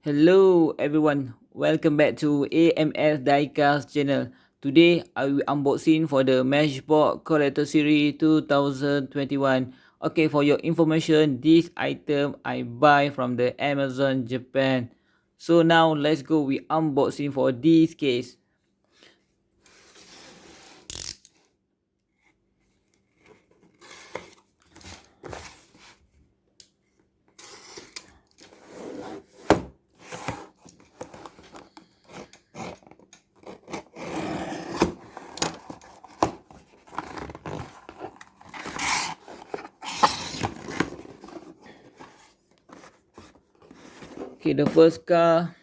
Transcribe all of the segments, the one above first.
Hello everyone, welcome back to AMS Diecast channel. Today I will unboxing for the Matchbox Collector Series 2021. Okay, for your information, this item I buy from the Amazon Japan. So now let's go we unboxing for this case. Okay, the first car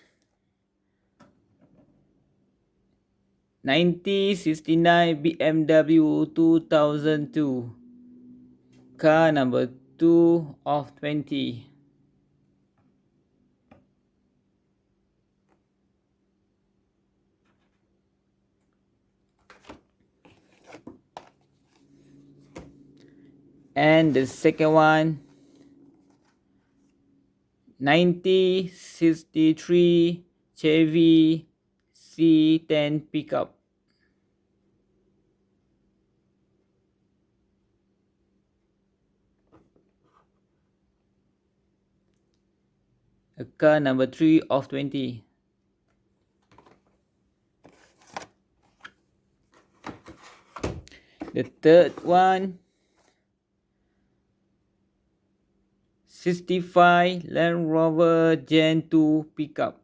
1969 BMW 2002. Car number 2 of 20. And the second one 1963 Chevy C10 pickup. A car number 3 of 20. The third one 65 Land Rover Gen 2 pickup.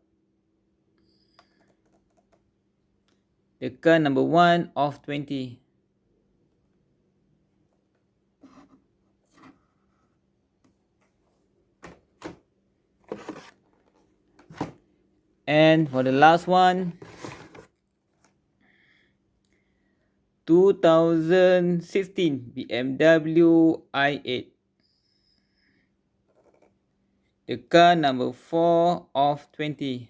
The car number 1 of 20. And for the last one 2016 BMW i8. The car number 4 of 20.